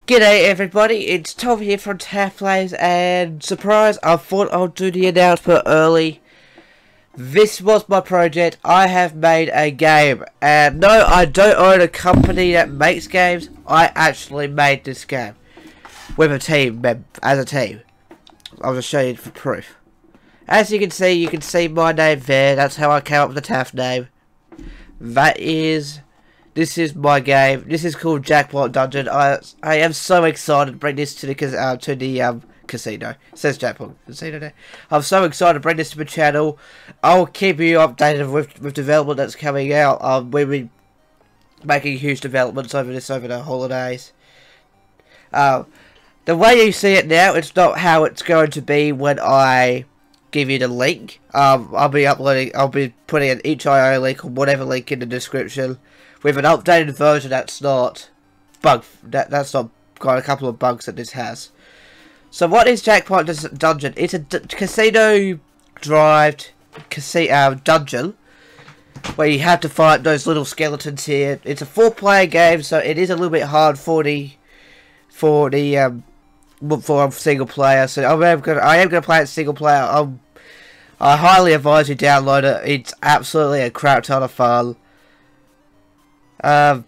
G'day everybody, it's Tom here from TAFPlays, and surprise, I thought I'll do the announcement early. This was my project. I have made a game, and no, I don't own a company that makes games. I actually made this game with a team, as a team. I'll just show you for proof. As you can see my name there. That's how I came up with the TAF name. This is my game. This is called Jackpot Dungeon. I am so excited to bring this to the casino. It says Jackpot Casino there. I'm so excited to bring this to my channel. I'll keep you updated with development that's coming out. We'll be making huge developments over the holidays. The way you see it now, it's not how it's going to be when I give you the link. I'll be putting an itch.io link or whatever link in the description with an updated version that's not that's not got a couple of bugs that this has. So what is Jackpot Dungeon? It's a casino derived dungeon where you have to fight those little skeletons here. It's a 4-player game, so it is a little bit hard for single player. So I am gonna play it single player. I highly advise you download it. It's absolutely a crap ton of fun. So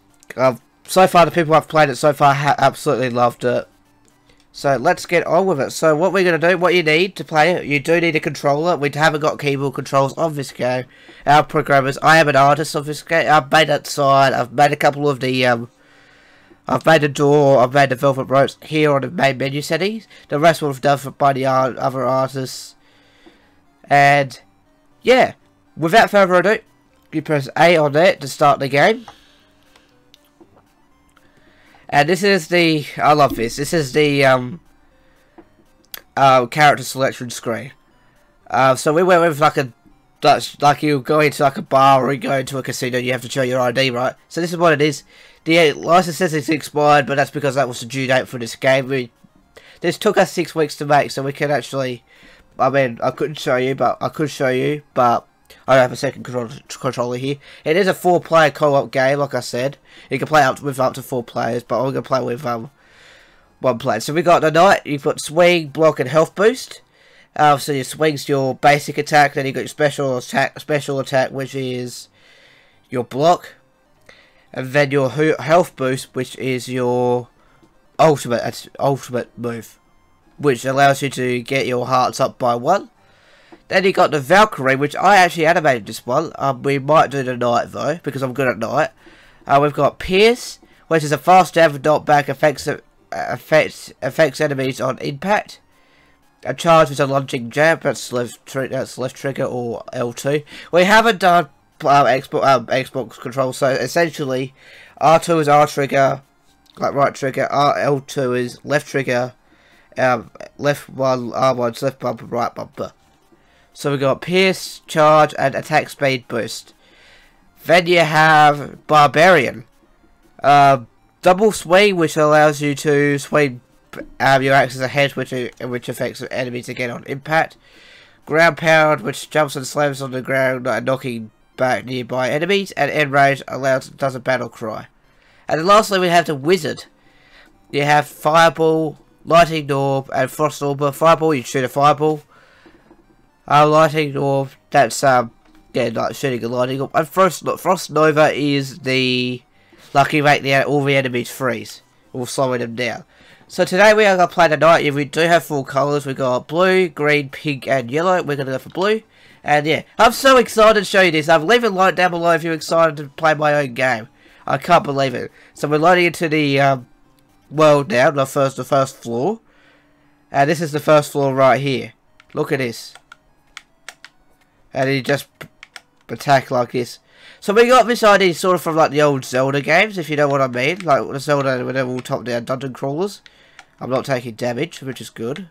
far the people I've played it so far have absolutely loved it. So let's get on with it. So what we're going to do, what you need to play it, you do need a controller. We haven't got keyboard controls on this game. Our programmers, I am an artist of this game. I've made that sign, I've made a couple of the, I've made a door, I've made the velvet ropes here on the main menu settings. The rest will have done by the other artists. And, yeah, without further ado, you press A on there to start the game. And this is the, I love this, this is the character selection screen. So we went with like you go into like a bar or you go into a casino, you have to show your ID, right? So this is what it is. The license says it's expired, but that's because that was the due date for this game. This took us 6 weeks to make, so we can actually, I mean, I couldn't show you, but I could show you, but I don't have a second controller here. It is a 4-player co-op game, like I said. You can play with up to 4 players, but I'm going to play with 1 player. So we got the knight, you've got swing, block, and health boost. So your swing's your basic attack, then you've got your special attack, which is your block. And then your health boost, which is your ultimate move, which allows you to get your hearts up by 1. Then you got the Valkyrie, which I actually animated this one. We might do the knight though, because I'm good at knight. We've got Pierce, which is a fast jab knockback, affects enemies on impact. A charge is a lunging jab, that's left trigger or L2. We haven't done Xbox control, so essentially R2 is R trigger, like right trigger. L2 is left trigger, left one, R1's left bumper, right bumper. So we got Pierce, Charge, and Attack Speed Boost. Then you have Barbarian. Double Swing, which allows you to swing your axes ahead, which affects enemies again on impact. Ground Pound, which jumps and slams on the ground, knocking back nearby enemies. And Enrage does a battle cry. And then lastly we have the Wizard. You have Fireball, Lightning Orb, and Frost Orb. Fireball, you shoot a fireball. Lightning Orb, that's like shooting a lightning orb. And Frost Nova is the lucky make all the enemies freeze, or slowing them down. So today we are going to play the knight. We do have 4 colours. We got blue, green, pink, and yellow. We're going to go for blue. And yeah, I'm so excited to show you this. Leave a like down below if you're excited to play my own game. I can't believe it. So we're loading into the world now, the first floor. And this is the first floor right here. Look at this. And you just attack like this. So we got this idea sort of from like the old Zelda games, if you know what I mean. Like the Zelda when they're all top-down dungeon crawlers. I'm not taking damage, which is good.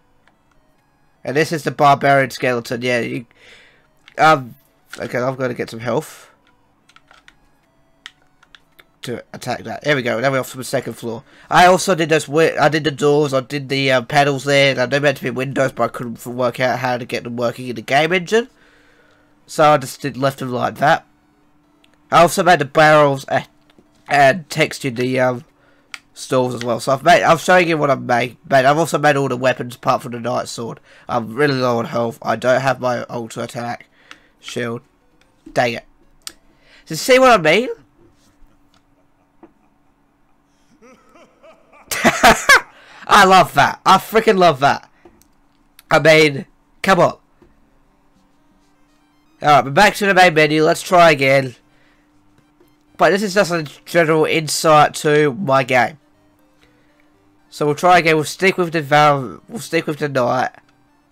And this is the Barbarian skeleton. Yeah. Okay, I've got to get some health to attack that. There we go. Now we're off to the second floor. I also did those. I did the doors. I did the panels there. They're meant to be windows, but I couldn't work out how to get them working in the game engine. So I just left them like that. I also made the barrels and textured the stalls as well. So I'm showing you what I've made. I've also made all the weapons apart from the Knight Sword. I'm really low on health. I don't have my ultra attack shield. Dang it. So see what I mean? I love that. I freaking love that. I mean, come on. Alright, but back to the main menu. Let's try again. But this is just a general insight to my game. So we'll try again. We'll stick with the We'll stick with the Knight.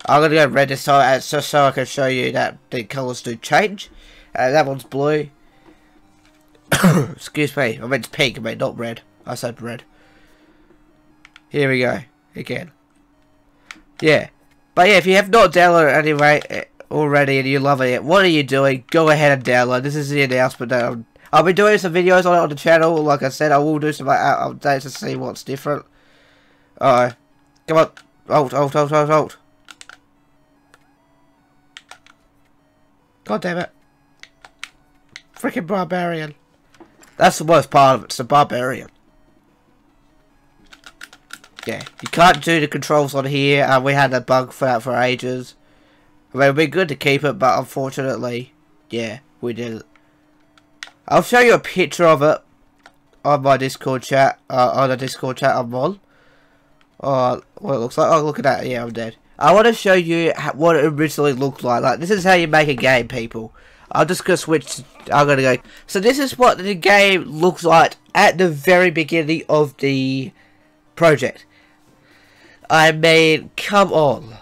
I'm gonna go red this time, just so I can show you that the colours do change. That one's blue. Excuse me. I meant pink. I meant not red. I said red. Here we go. Again. Yeah. But yeah, if you have not downloaded it anyway already and you're loving it, what are you doing? Go ahead and download. This is the announcement that I'll be doing some videos on it on the channel. Like I said, I will do some updates to see what's different. Come on. Hold. God damn it. Freaking barbarian. That's the worst part of it. It's the barbarian. Yeah, you can't do the controls on here. We had a bug for that for ages. I mean, it'd be good to keep it, but unfortunately, yeah, we didn't. I'll show you a picture of it on my Discord chat, on the Discord chat I'm on. What it looks like. Oh, look at that. Yeah, I'm dead. I want to show you what it originally looked like. Like, this is how you make a game, people. I'm just going to switch. I'm going to go. So this is what the game looks like at the very beginning of the project. I mean, come on.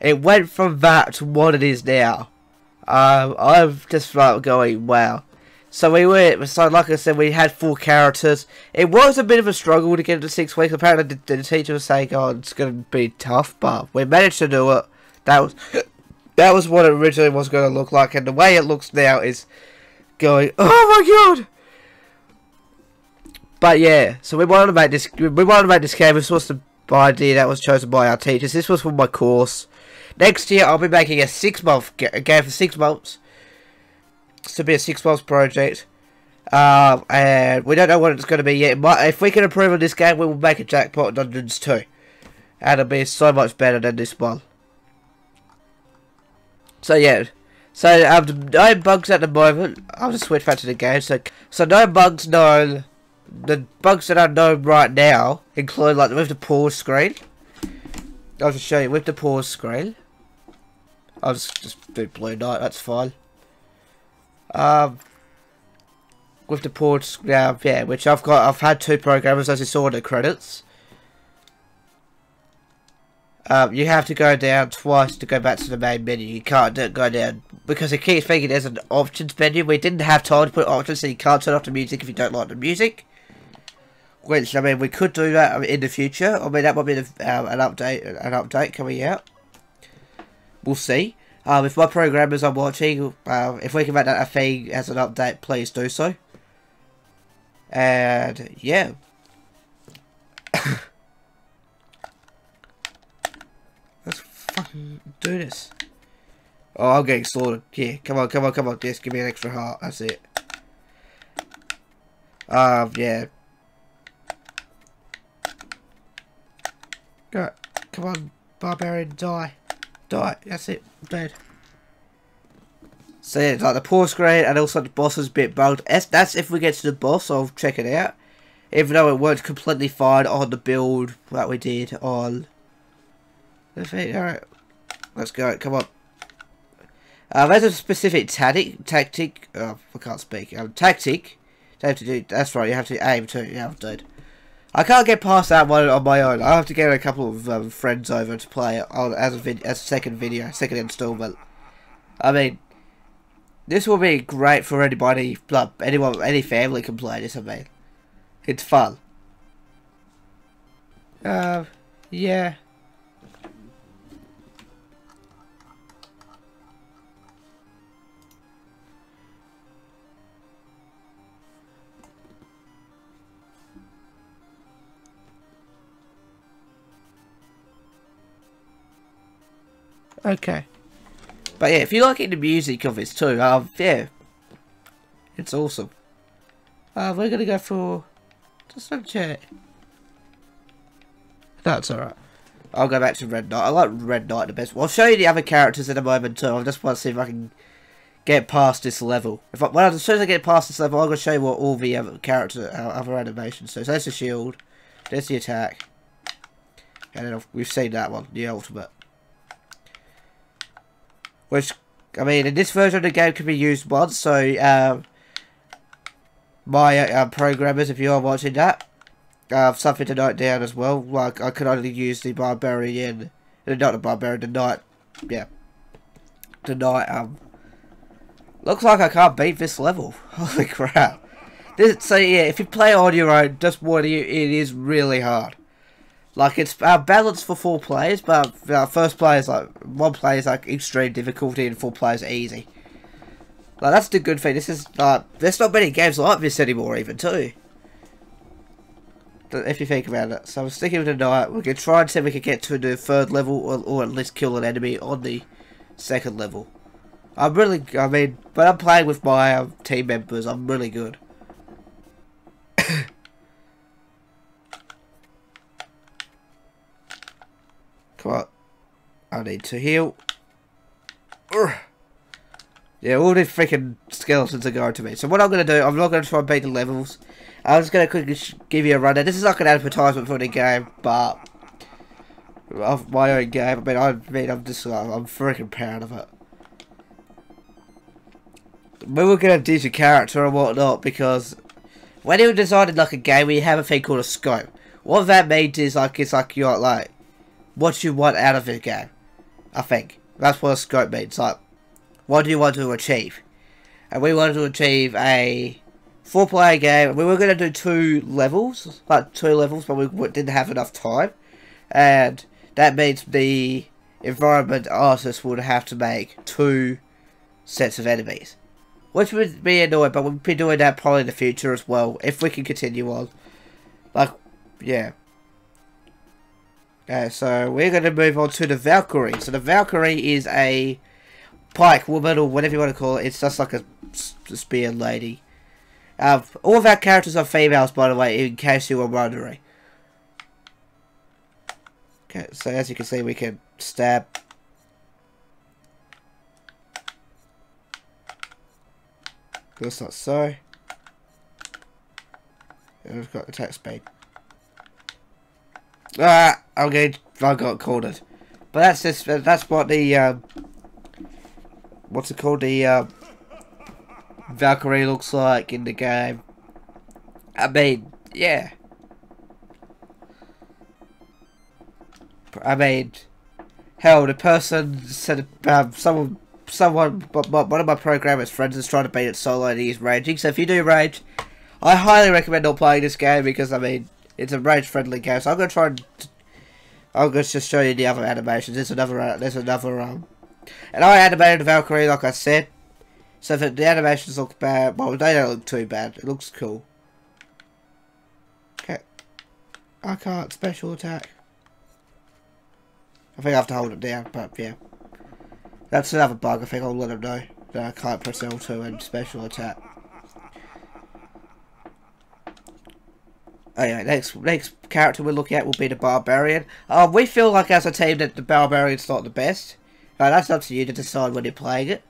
It went from that to what it is now. I'm just like going, wow. So like I said, we had 4 characters. It was a bit of a struggle to get into 6 weeks. Apparently the teacher was saying, oh, it's going to be tough, but we managed to do it. That was what it originally was going to look like, and the way it looks now is going, oh my god! But yeah, so we wanted to make this game. This was the idea that was chosen by our teachers. This was for my course. Next year, I'll be making a 6-month game for 6 months. It's to be a 6 months project. And we don't know what it's going to be yet. But if we can improve on this game, we will make a Jackpot Dungeons 2. And it'll be so much better than this one. So yeah. So no bugs at the moment. I'll just switch back to the game. So no bugs known. The bugs that I know right now include, like, with the pause screen. I'll just show you with the pause screen. I'll just do Blue Knight, that's fine. With the pause, yeah, which I've had 2 programmers, as you saw in the credits. You have to go down twice to go back to the main menu. You can't go down because it keeps thinking there's an options menu. We didn't have time to put options, so you can't turn off the music if you don't like the music. Which, I mean, we could do that in the future. I mean, that might be an update coming out. We'll see. If my programmers are watching, if we can make that a thing as an update, please do so. And yeah. Let's fucking do this. Oh, I'm getting slaughtered. Yeah, come on. Just give me an extra heart. That's it. Yeah. Go. Come on, barbarian, die. Die. That's it. I'm dead. So yeah, it's like the pause screen, and also the boss is a bit bugged. That's if we get to the boss. I'll check it out. Even though it worked completely fine on the build that we did on the thing. Alright. Let's go. Come on. There's a specific tactic. Oh, I can't speak. Tactic. You have to do. That's right. You have to aim to. Yeah, I'm dead. I can't get past that one on my own. I have to get a couple of friends over to play it on as a second installment. I mean, this will be great for anybody, any family can play this. I mean, it's fun. Yeah. Okay. But yeah, if you like the music of this too, yeah. It's awesome. We're gonna go for Just not check. That's alright. I'll go back to Red Knight. I like Red Knight the best. Well, I'll show you the other characters in a moment too. I just want to see if I can get past this level. As soon as I get past this level, I'm going to show you what all the other characters, other animations do. So there's the shield, there's the attack, and then we've seen that one, the ultimate. Which, I mean, in this version of the game can be used once, so my programmers, if you are watching that, something to note down as well. Like, I could only use the barbarian, not the barbarian, the knight, yeah, the knight, looks like I can't beat this level. Holy crap. So yeah, if you play on your own, just warning you, it is really hard. Like, it's balanced for 4 players, but first player is like, 1 player is like extreme difficulty and 4 players easy. Like, that's the good thing. This is, there's not many games like this anymore even too. If you think about it. So I'm sticking with the knight. We can try and see if we can get to the 3rd level, or at least kill an enemy on the 2nd level. I mean, when I'm playing with my team members, I'm really good. Come on. I need to heal. Urgh. Yeah, all these freaking skeletons are going to me. So what I'm going to do, I'm not going to try and beat the levels. I'm just going to quickly give you a rundown. This is like an advertisement for the game, but of my own game. I'm freaking proud of it. We were going to ditch a character and whatnot, because when you designing like a game, we have a thing called a scope. What that means is like, it's like you're like, what you want out of the game. I think that's what a scope means. Like, what do you want to achieve? And we wanted to achieve a 4-player game. We were going to do 2 levels, but we didn't have enough time, and that means the environment artist would have to make 2 sets of enemies. Which would be annoying, but we'll be doing that probably in the future as well, if we can continue on. Like, yeah. So we're going to move on to the Valkyrie. So the Valkyrie is a pike woman, or whatever you want to call it. It's just like a spear lady. All of our characters are females, by the way, in case you were wondering. Okay, so as you can see, we can stab. That's not so. And we've got attack speed. I got cornered. But that's just, that's what the, what's it called, the, Valkyrie looks like in the game. I mean, yeah. I mean, hell, the person said, one of my programmer's friends is trying to beat it solo and he's raging. So if you do rage, I highly recommend not playing this game, because, I mean, it's a rage-friendly game. So I'm going to try and, I'm going to just show you the other animations. There's another, and I animated Valkyrie, like I said. So if the animations look bad, well, they don't look too bad. It looks cool. Okay. I can't special attack. I think I have to hold it down, but yeah. That's another bug. I think I'll let them know that I can't press L2 and special attack. Anyway, next character we'll look at will be the Barbarian. We feel like as a team that the Barbarian's not the best. That's up to you to decide when you're playing it.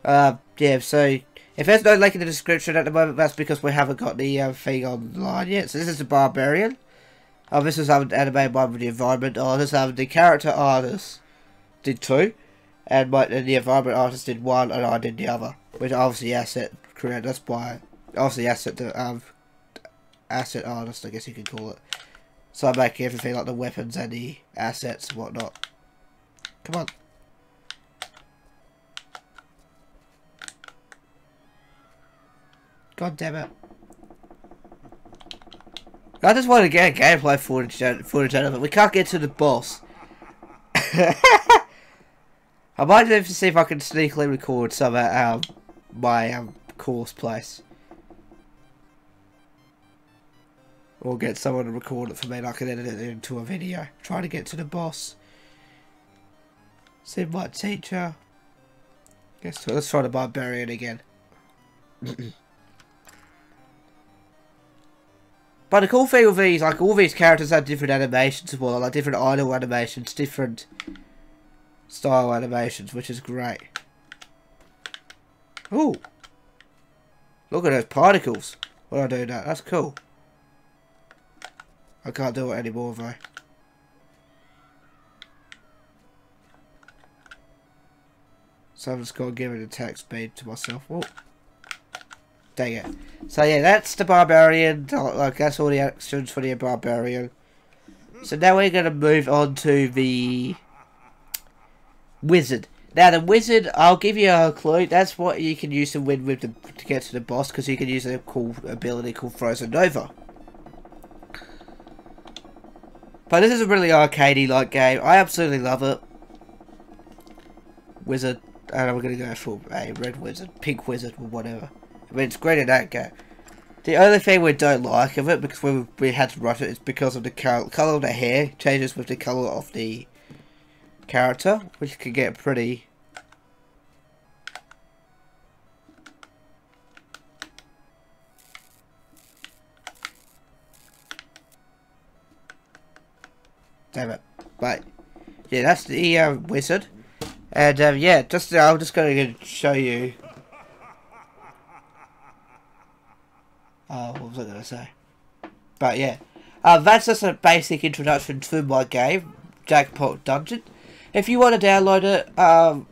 Yeah, so if there's no link in the description at the moment, that's because we haven't got the thing online yet. So this is the Barbarian. This is animated by the environment artist. The character artist did 2, and the environment artist did 1, and I did the other. Which obviously asset created. That's why obviously asset artist, I guess you could call it. So I make everything like the weapons and the assets and whatnot. Come on. God damn it. I just want to get gameplay footage out of it. We can't get to the boss. I might have to see if I can sneakily record some at my course place. Or get someone to record it for me and I can edit it into a video. Try to get to the boss. See my teacher. Let's try the Barbarian again. But the cool thing with these, like all these characters have different animations as well, like different idle animations, different style animations, which is great. Ooh. Look at those particles. When I do that, that's cool. I can't do it anymore though. So I'm just going to give it a attack speed to myself. Oh. Dang it. So yeah, that's the Barbarian. Like, that's all the actions for the Barbarian. So now we're going to move on to the Wizard. Now the Wizard, I'll give you a clue. That's what you can use to win with to get to the boss, because you can use a cool ability called Frozen Nova. But this is a really arcadey like game. I absolutely love it. Wizard, and I'm going to go for a red wizard, pink wizard, or whatever. I mean, it's great in that game. The only thing we don't like of it, because we had to rush it, is because of the colour of the hair changes with the colour of the character, which can get pretty... Damn it. But, yeah, that's the wizard. And, yeah, I'm just going to show you... what was I going to say? But, yeah. That's just a basic introduction to my game, Jackpot Dungeon. If you want to download it,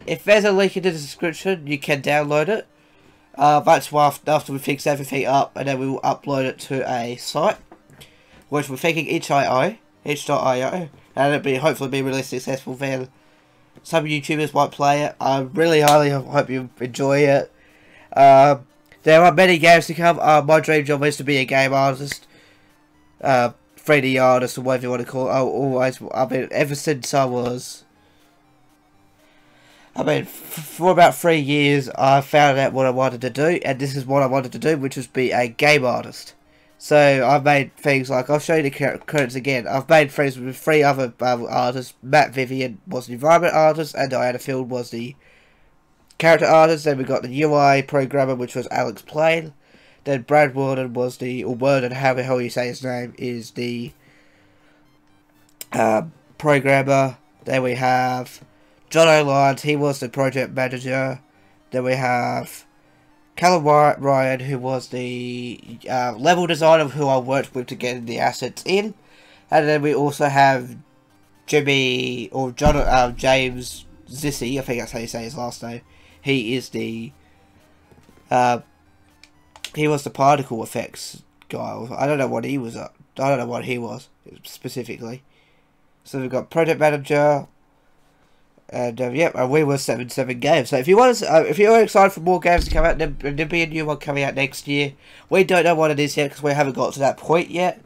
if there's a link in the description, you can download it. That's why after we fix everything up, and then we will upload it to a site, which we're thinking itch.io, and it'll hopefully be really successful. Then some YouTubers might play it. I really highly hope you enjoy it. There are many games to come. My dream job is to be a game artist, 3D artist, or whatever you want to call it. I mean, ever since for about 3 years, I found out what I wanted to do, and this is what I wanted to do, which was be a game artist. So I've made things like, I'll show you the credits again. I've made friends with 3 other artists. Matt Vivian was the environment artist, and Diana Field was the character artist. Then we got the UI programmer, which was Alex Plain. Then Brad Worden was Worden, however the hell you say his name, is the programmer. Then we have John O'Lyons, he was the project manager. Then we have Callum Ryan, who was the level designer, who I worked with to get the assets in. And then we also have James Zissy, I think that's how you say his last name. He is the he was the particle effects guy. I don't know what he was. I don't know what he was specifically. So we've got project manager. And yep, and we were 7 games. So if you want to, if you're excited for more games to come out, there'll be a new one coming out next year. We don't know what it is yet because we haven't got to that point yet.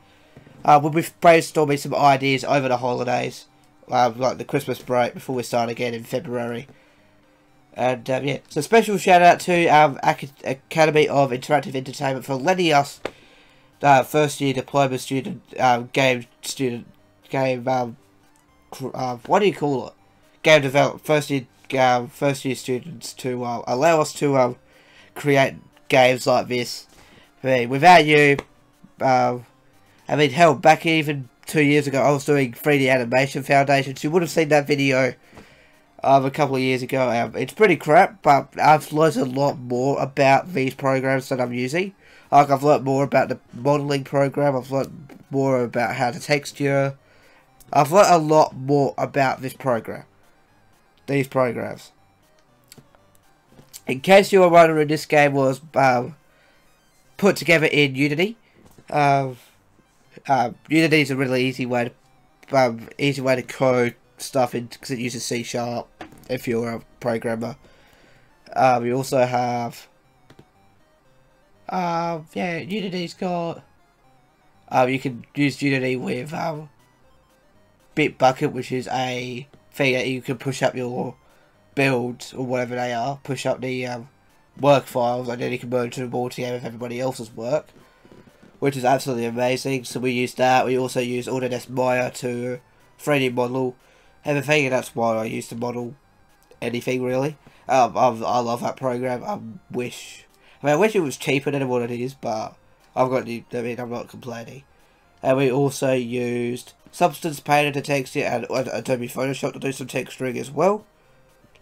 We'll be brainstorming some ideas over the holidays, like the Christmas break, before we start again in February. And yeah, so special shout out to Academy of Interactive Entertainment for letting us, first year diploma student, what do you call it? Game develop first year students to allow us to create games like this. I mean, without you, I mean, hell, back even 2 years ago, I was doing 3D Animation Foundations. You would have seen that video a couple of years ago. It's pretty crap, but I've learned a lot more about these programs that I'm using. Like, I've learned more about the modeling program. I've learned more about how to texture. I've learned a lot more about this program. These programs. In case you were wondering, this game was put together in Unity. Unity is a really easy way to code stuff in, because it uses C# if you're a programmer. We also have yeah, Unity's got you can use Unity with Bitbucket, which is a thing that you can push up your builds or whatever they are, push up the work files, and then you can merge them all together with everybody else's work, which is absolutely amazing. So we use that. We also use Autodesk Maya to 3D model everything, and that's why I used to model anything really. I love that program. I wish it was cheaper than what it is, but I'm not complaining. And we also used Substance Painter to text it, and Adobe Photoshop to do some texturing as well.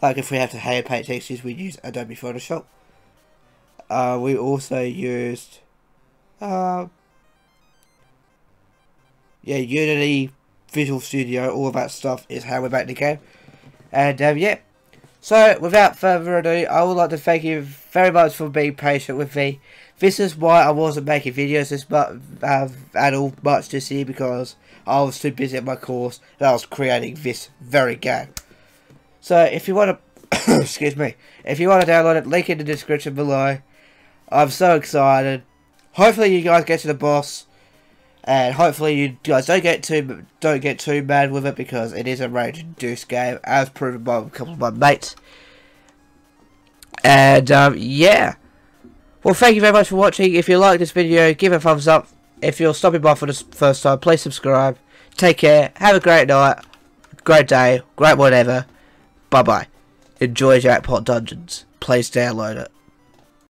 Like if we have to hand paint textures, we use Adobe Photoshop. We also used Unity, Visual Studio, all of that stuff is how we make the game. And yeah. So without further ado, I would like to thank you very much for being patient with me. This is why I wasn't making videos this much at all much this year, because I was too busy at my course and I was creating this very game. So if you want to, excuse me, if you want to download it, link in the description below. I'm so excited. Hopefully you guys get to the boss, and hopefully you guys don't get too mad with it, because it is a rage-induced game, as proven by a couple of my mates. And yeah. Well, thank you very much for watching. If you like this video, give it a thumbs up. If you're stopping by for the first time, please subscribe. Take care. Have a great night, great day, great whatever. Bye bye. Enjoy Jackpot Dungeons. Please download it.